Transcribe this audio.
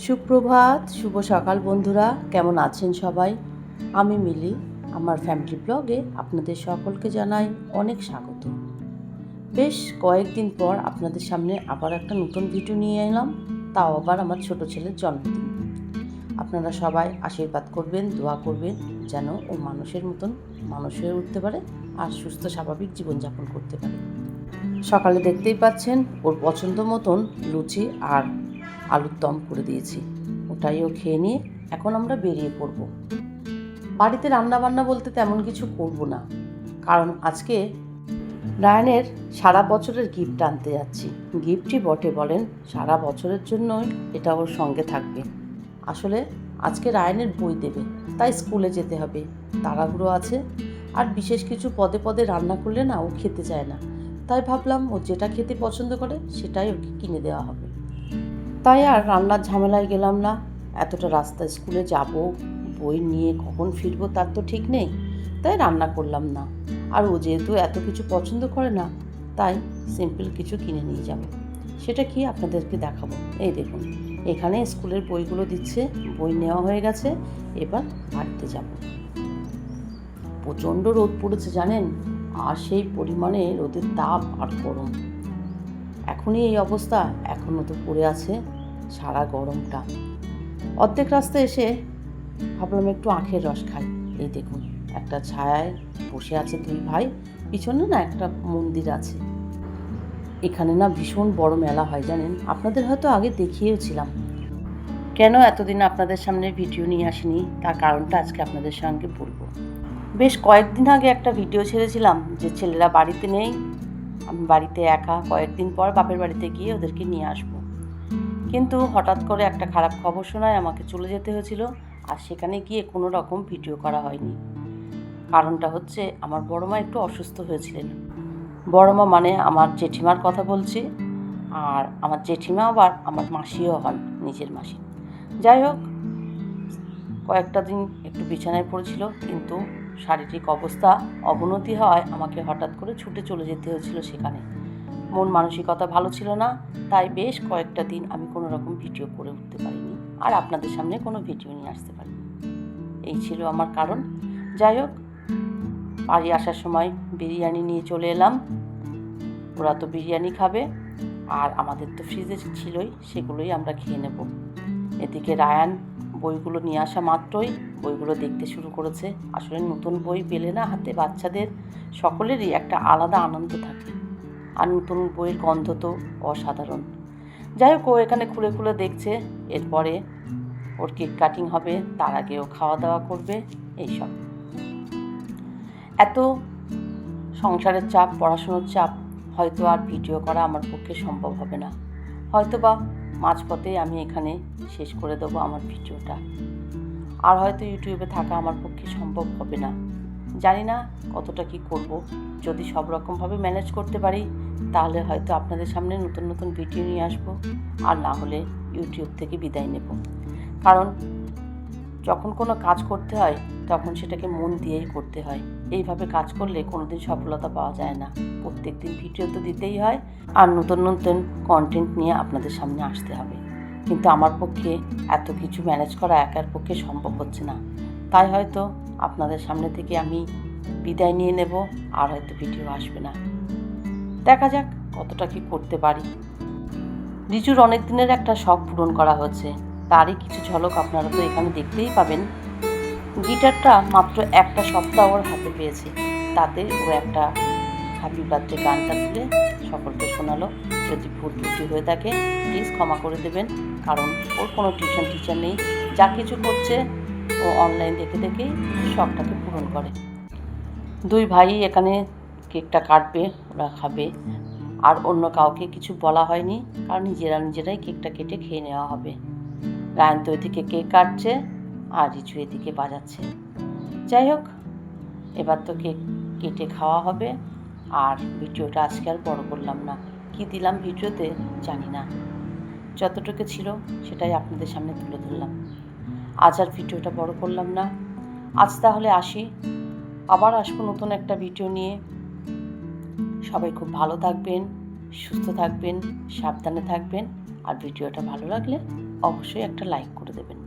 সুপ্রভাত, শুভ সকাল বন্ধুরা, কেমন আছেন সবাই? আমি মিলি। আমার ফ্যামিলি ব্লগে আপনাদের সকলকে জানাই অনেক স্বাগত। বেশ কয়েকদিন পর আপনাদের সামনে আবার একটা নতুন ভিডিও নিয়ে এলাম, তাও আবার আমার ছোট ছেলের জন্মদিন। আপনারা সবাই আশীর্বাদ করবেন, দোয়া করবেন যেন ও মানুষের মতন মানুষ হয়ে উঠতে পারে আর সুস্থ স্বাভাবিক জীবনযাপন করতে পারে। সকালে দেখতেই পাচ্ছেন ওর পছন্দ মতন লুচি আর আলুর দম করে দিয়েছি, ওটাই ও খেয়ে নিয়ে এখন আমরা বেরিয়ে পড়ব। বাড়িতে রান্নাবান্না বলতে তেমন কিছু করব না, কারণ আজকে রায়ানের সারা বছরের গিফট আনতে যাচ্ছি। গিফটই বটে বলেন, সারা বছরের জন্যই এটা ওর সঙ্গে থাকবে। আসলে আজকে রায়ানের বই দেবে, তাই স্কুলে যেতে হবে, তাড়াহুড়ো আছে। আর বিশেষ কিছু পদে পদে রান্না করলে না ও খেতে চায় না, তাই ভাবলাম ও যেটা খেতে পছন্দ করে সেটাই ওকে কিনে দেওয়া হবে। তাই আর রান্নার ঝামেলায় গেলাম না। এতটা রাস্তা স্কুলে যাব, বই নিয়ে কখন ফিরবো তার তো ঠিক নেই, তাই রান্না করলাম না। আর ও যেহেতু এত কিছু পছন্দ করে না, তাই সিম্পল কিছু কিনে নিয়ে যাব। সেটা কি আপনাদেরকে দেখাবো। এই দেখুন, এখানে স্কুলের বইগুলো দিচ্ছে, বই নেওয়া হয়ে গেছে, এবার বাড়িতে যাব। প্রচণ্ড রোদ পড়েছে জানেন, আর সেই পরিমাণে রোদের তাপ আর গরম। এখনই এই অবস্থা, এখনও তো পড়ে আছে সারা গরমটা। অর্ধেক রাস্তায় এসে ভাবলাম একটু আখের রস খাই। এই দেখুন, একটা ছায়ায় বসে আছে দুই ভাই, পিছনে না একটা মন্দির আছে। এখানে না ভীষণ বড় মেলা হয় জানেন, আপনাদের হয়তো আগে দেখিয়েওছিলাম। কেন এতদিন আপনাদের সামনে ভিডিও নিয়ে আসিনি তার কারণটা আজকে আপনাদের সঙ্গে বলবো। বেশ কয়েকদিন আগে একটা ভিডিও ছেড়েছিলাম যে ছেলেরা বাড়িতে নেই, আমি বাড়িতে একা, কয়েকদিন পর বাপের বাড়িতে গিয়ে ওদেরকে নিয়ে আসবো। কিন্তু হঠাৎ করে একটা খারাপ খবর শোনায় আমাকে চলে যেতে হয়েছিল, আর সেখানে গিয়ে কোনো রকম ভিডিও করা হয়নি। কারণটা হচ্ছে আমার বড় মা একটু অসুস্থ হয়েছিলেন। বড় মা মানে আমার জেঠিমার কথা বলছি, আর আমার জেঠিমা আবার আমার মাসিও হন, নিজের মাসি। যাই হোক, কয়েকটা দিন একটু বিছানায় পড়েছিল, কিন্তু শারীরিক অবস্থা অবনতি হওয়ায় আমাকে হঠাৎ করে ছুটে চলে যেতে হয়েছিল সেখানে। মন মানসিকতা ভালো ছিল না, তাই বেশ কয়েকটা দিন আমি কোনো রকম ভিডিও করে উঠতে পারিনি, আর আপনাদের সামনে কোনো ভিডিও নিয়ে আসতে পারিনি। এই ছিল আমার কারণ। যাই হোক, বাড়ি আসার সময় বিরিয়ানি নিয়ে চলে এলাম। ওরা তো বিরিয়ানি খাবে, আর আমাদের তো ফ্রিজে ছিলই, সেগুলোই আমরা খেয়ে নেব। এদিকে রায়ান বইগুলো নিয়ে আসা মাত্রই বইগুলো দেখতে শুরু করেছে। আসলে নতুন বই পেলে না হাতে বাচ্চাদের সকলেরই একটা আলাদা আনন্দ থাকে, আর নতুন বইয়ের গন্ধ তো অসাধারণ। যাই হোক, ও এখানে খুলে খুলে দেখছে। এরপরে ওর কেক কাটিং হবে, তার আগে ও খাওয়া দাওয়া করবে। এইসব এত সংসারের চাপ, পড়াশুনোর চাপ, হয়তো আর ভিডিও করা আমার পক্ষে সম্ভব হবে না। হয়তো বা মাঝপথেই আমি এখানে শেষ করে দেবো আমার ভিডিওটা, আর হয়তো ইউটিউবে থাকা আমার পক্ষে সম্ভব হবে না। জানি না কতটা কি করব। যদি সব রকমভাবে ম্যানেজ করতে পারি তাহলে হয়তো আপনাদের সামনে নতুন নতুন ভিডিও নিয়ে আসবো, আর না হলে ইউটিউব থেকে বিদায় নেব। কারণ যখন কোনো কাজ করতে হয় তখন সেটাকে মন দিয়েই করতে হয়। এইভাবে কাজ করলে কোনোদিন সফলতা পাওয়া যায় না। প্রত্যেক দিন ভিডিও তো দিতেই হয়, আর নতুন নতুন কন্টেন্ট নিয়ে আপনাদের সামনে আসতে হবে। কিন্তু আমার পক্ষে এত কিছু ম্যানেজ করা একার পক্ষে সম্ভব হচ্ছে না, তাই হয়তো আপনাদের সামনে থেকে আমি বিদায় নিয়ে নেব, আর হয়তো ভিডিও আসবে না। দেখা যাক কতটা কি করতে পারি। রিজুর অনেক দিনের একটা শখ পূরণ করা হচ্ছে, তারই কিছু ঝলক আপনারা তো এখানে দেখতেই পাবেন। গিটারটা মাত্র একটা সপ্তাহ ওর হাতে পেয়েছে, তাতে ও একটা হ্যাপি বার্থডে গানটা তুলে সকলকে শোনালো। যদি ভুল ত্রুটি হয়ে থাকে প্লিজ ক্ষমা করে দেবেন, কারণ ওর কোনো টিউশন টিচার নেই। যা কিছু করছে ও অনলাইন দেখে দেখেই শখটাকে পূরণ করে। দুই ভাই এখানে কেকটা কাটবে, ওরা খাবে, আর অন্য কাউকে কিছু বলা হয়নি, কারণ নিজেরাই কেকটা কেটে খেয়ে নেওয়া হবে। রায়ান তো এদিকে কেক কাটছে, আর রিচু এদিকে বাজাচ্ছে। যাই হোক, এবার তো কেক কেটে খাওয়া হবে। আর ভিডিওটা আজকে আর বড় করলাম না, কি দিলাম ভিডিওতে জানি না, যতটুকু ছিল সেটাই আপনাদের সামনে তুলে ধরলাম। আজ আর ভিডিওটা বড় করলাম না। আজ তাহলে আসি, আবার আসবো নতুন একটা ভিডিও নিয়ে। সবাই খুব ভালো থাকবেন, সুস্থ থাকবেন, সাবধানে থাকবেন, আর ভিডিওটা ভালো লাগলে অবশ্যই একটা লাইক করে দেবেন।